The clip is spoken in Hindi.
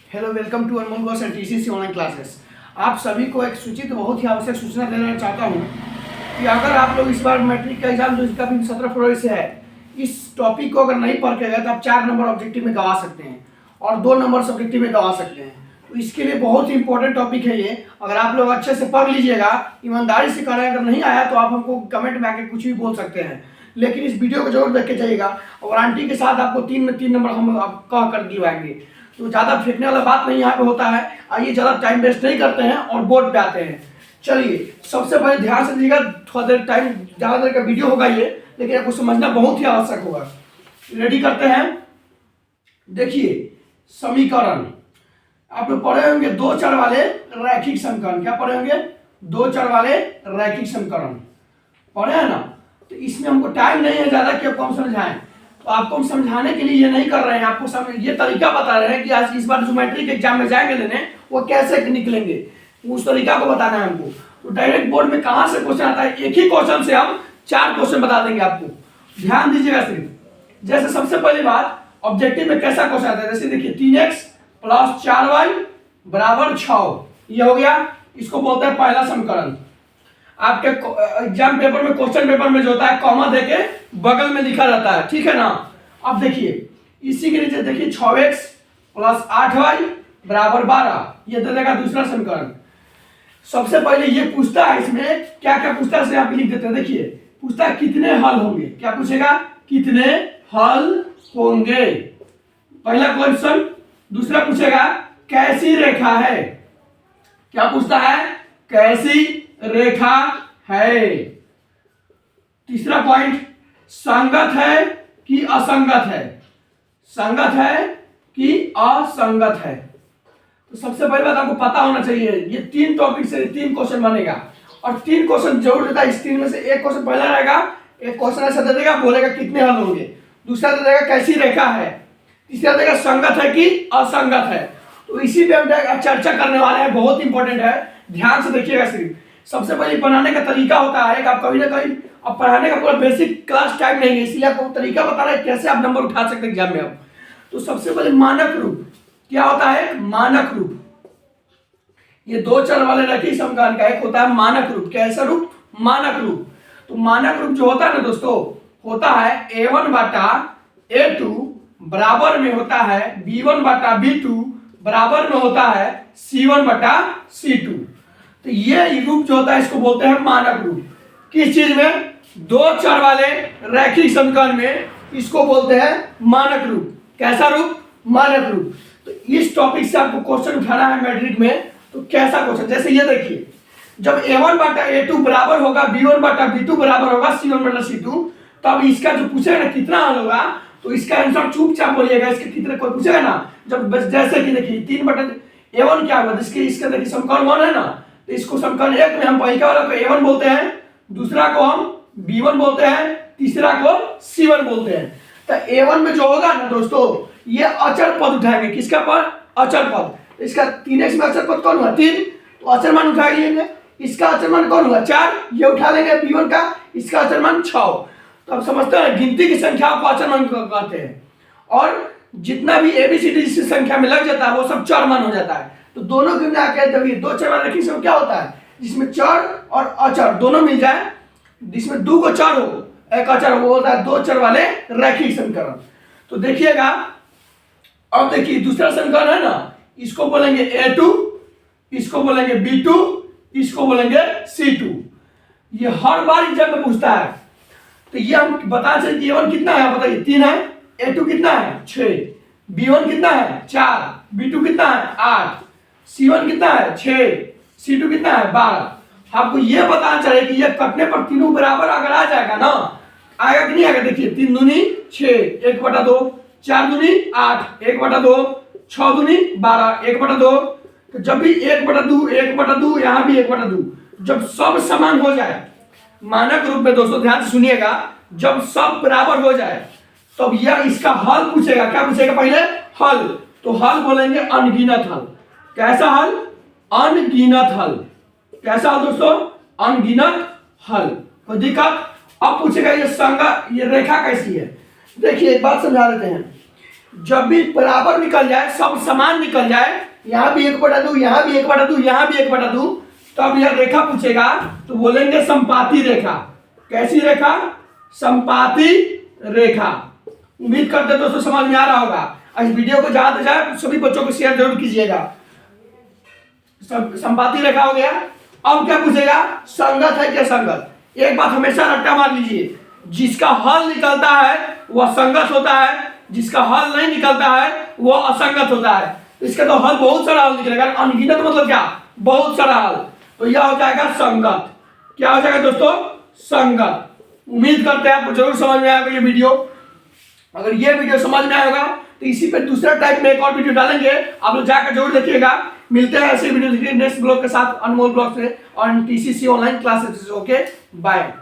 Hello, welcome to Anmol boss and TCC online classes. आप सभी को एक सूचित बहुत ही आवश्यक सूचना देना चाहता हूँ कि अगर आप लोग इस बार मैट्रिक का एग्जाम जो इसका भी 17 फरवरी से है, इस टॉपिक को अगर नहीं पढ़ के गए तो आप 4 नंबर ऑब्जेक्टिव में गंवा सकते हैं और 2 नंबर सब्जेक्टिव में गंवा सकते हैं। तो इसके लिए बहुत ही इंपॉर्टेंट टॉपिक है ये। अगर आप लोग अच्छे से पढ़ लीजिएगा, ईमानदारी से करें, अगर नहीं आया तो आप हमको कमेंट में आके कुछ भी बोल सकते हैं, लेकिन इस वीडियो को जरूर देख के जाइएगा और वारंटी के साथ आपको 3 में 3 नंबर हम कह कर दिलवाएंगे। तो ज़्यादा फेंकने वाला बात नहीं यहाँ पे होता है। आइए, ज़्यादा टाइम वेस्ट नहीं करते हैं और बोर्ड पे आते हैं। चलिए, सबसे पहले ध्यान से दीजिएगा, थोड़ा देर टाइम, ज़्यादा देर का वीडियो होगा ये, लेकिन आपको समझना बहुत ही आवश्यक होगा। रेडी करते हैं। देखिए, समीकरण आप लोग पढ़े होंगे 2 चर वाले रैखिक समीकरण। क्या पढ़े होंगे? 2 चर वाले रैखिक समीकरण पढ़े हैं ना। तो इसमें हमको टाइम नहीं है ज़्यादा कि आपको हम समझाएं, तो आपको हम समझाने के लिए ये नहीं कर रहे हैं, आपको समझ ये तरीका बता रहे हैं कि आज इस बार जो मैट्रिक एग्जाम में जाएंगे लेने वो कैसे निकलेंगे, उस तरीका को बताना है हमको। तो डायरेक्ट बोर्ड में कहाँ से क्वेश्चन आता है, एक ही क्वेश्चन से हम 4 क्वेश्चन बता देंगे आपको। ध्यान दीजिएगा सिर्फ। जैसे सबसे पहली बात, ऑब्जेक्टिव में कैसा क्वेश्चन आता है, जैसे देखिए 3x + 4y = 6, ये हो गया। इसको बोलते हैं पहला समीकरण। आपके एग्जाम पेपर में, क्वेश्चन पेपर में जो होता है, कॉमा देके बगल में लिखा रहता है, ठीक है ना। अब देखिए, इसी के नीचे देखिए 6x + 8y = 12, ये दे देगा दूसरा समीकरण। सबसे पहले ये पूछता है, इसमें क्या क्या पूछता है आप लिख देते हैं। देखिए, पूछता है कितने हल होंगे। क्या पूछेगा? कितने हल होंगे, पहला क्वेश्चन। दूसरा पूछेगा कैसी रेखा है। क्या पूछता है? कैसी रेखा है। तीसरा पॉइंट, संगत है कि असंगत है। संगत है कि असंगत है। तो सबसे पहली बात आपको पता होना चाहिए, ये 3 टॉपिक से 3 क्वेश्चन बनेगा और 3 क्वेश्चन जरूर देता है। इस 3 में से एक क्वेश्चन पहला रहेगा, एक क्वेश्चन ऐसा दे देगा, बोलेगा कितने हल होंगे। दूसरा दे देगा कैसी रेखा है। तीसरा देगा संगत है कि असंगत है। तो इसी पे हम चर्चा करने वाले हैं, बहुत इंपॉर्टेंट है, ध्यान से देखिएगा सिर्फ। सबसे पहले बनाने का तरीका होता है, आप कभी ना कभी, अब पढ़ाने का पूरा बेसिक क्लास टाइम नहीं है, इसलिए आपको तरीका बता रहे हैं कैसे आप नंबर उठा सकते हैं एग्जाम में। अब तो सबसे पहले मानक रूप क्या होता है? मानक रूप। ये 2 चर वाले रैखिक समीकरण का एक होता है मानक रूप। कैसा रूप? मानक रूप। तो मानक रूप जो होता है ना दोस्तों, होता है a1/a2 बराबर में होता है b1/b2 बराबर में होता है c1/c2। तो ये रूप जो होता है इसको बोलते हैं मानक रूप। किस चीज में? 2 चर वाले रैखिक समीकरण में इसको बोलते हैं मानक रूप। कैसा रूप? मानक रूप। तो इस टॉपिक से आपको क्वेश्चन उठाना है मैट्रिक में। तो कैसा क्वेश्चन? जैसे ये देखिए, जब a1/a2 बराबर होगा b1/b2 बराबर होगा c1/c2, तब इसका जो पूछेगा ना कितना हल होगा, तो इसका आंसर चुपचाप बोलिएगा। इसके कितने कोई पूछेगा ना, जब जैसे कि देखिए 3/a1 क्या होगा, जिसके इसका देखिए समीकरण 1 है ना, तो इसको समीकरण 1 में हम पहले वाला को a1 बोलते हैं, दूसरा को हम b1 बोलते हैं, तीसरा को c1 बोलते हैं। तो a1 में जो होगा ना दोस्तों, ये अचर पद उठाएंगे। किसका पद? अचर पद। इसका 3x में अचर पद कौन हुआ? 3, तो अचर मान उठा लेंगे। इसका अचर मान कौन हुआ? 4, ये उठा लेंगे b1 का। इसका अचर मान 6। तो आप समझते हैं, गिनती की संख्या को अचर मान कहते हैं, और जितना भी ABCD जिस संख्या में लग जाता है वो सब चर मान हो जाता है। तो दोनों गिन जाके तभी 2 चर वाले रैखिक समीकरण क्या होता है, जिसमें चर और अचर दोनों मिल जाए, जिसमें 2 को चर हो, एक अचर हो, वो होता है 2 चर वाले रैखिक समीकरण। तो देखिएगा, अब देखिए दूसरा समीकरण है ना, इसको बोलेंगे a2, इसको बोलेंगे b2, इसको बोलेंगे c2। ये हर बार एग्जाम में पूछता है। तो ये हम बता सकते हैं a1 कितना है, बताइए 3 है, a2 कितना है 6, b1 कितना है 4, b2 कितना है 8, c1 कितना है 6, c2 कितना है 12। आपको ये बताना चाहिए कि ये कटने पर तीनों बराबर अगर आ जाएगा ना, आएगा कि नहीं आएगा। देखिए 3 दूनी 6, 1/2, 4 दूनी 8, 1/2, 6 दूनी 12, 1/2। तो जब भी 1/2, 1/2, यहाँ भी 1/2, जब सब समान हो जाए मानक रूप में, दोस्तों ध्यान से सुनिएगा, जब सब बराबर हो जाए तब यह इसका हल पूछेगा। क्या पूछेगा? पहले हल। तो हल बोलेंगे अनगिनत हल। कैसा हल? अनगिनत हल। कैसा हल दोस्तों? अनगिनत हल। कोई दिक्कत? अब पूछेगा ये संगत, ये रेखा कैसी है। देखिए एक बात समझा देते हैं। जब भी बराबर निकल जाए, सब समान निकल जाए, यहाँ भी 1/2, यहाँ भी 1/2, यहाँ भी 1/2, तब यह रेखा पूछेगा तो बोलेंगे संपाती रेखा। कैसी रेखा? संपाती रेखा। उम्मीद करते हैं दोस्तों समझ में आ रहा होगा। इस वीडियो को जहां तक जाए सभी बच्चों को शेयर जरूर कीजिएगा। संपाती रेखा हो गया। अब क्या पूछेगा? संगत है क्या संगत? एक बात हमेशा रट्टा मार लीजिए, जिसका हल निकलता है वह संगत होता है, जिसका हल नहीं निकलता है वह असंगत होता है। इसका तो हल बहुत सारा हल निकलेगा। अनगिनत मतलब क्या? बहुत सारा हल। तो यह हो जाएगा संगत। क्या हो जाएगा दोस्तों? संगत। उम्मीद करते हैं आपको जरूर समझ में आएगा ये वीडियो। अगर ये वीडियो समझ में आएगा तो इसी पे दूसरा टाइप में एक और वीडियो डालेंगे, आप लोग जाकर जरूर देखिएगा। मिलते हैं ऐसे वीडियो देखिए नेक्स्ट ब्लॉग के साथ, अनमोल ब्लॉग से और TCC online classes. Okay, bye.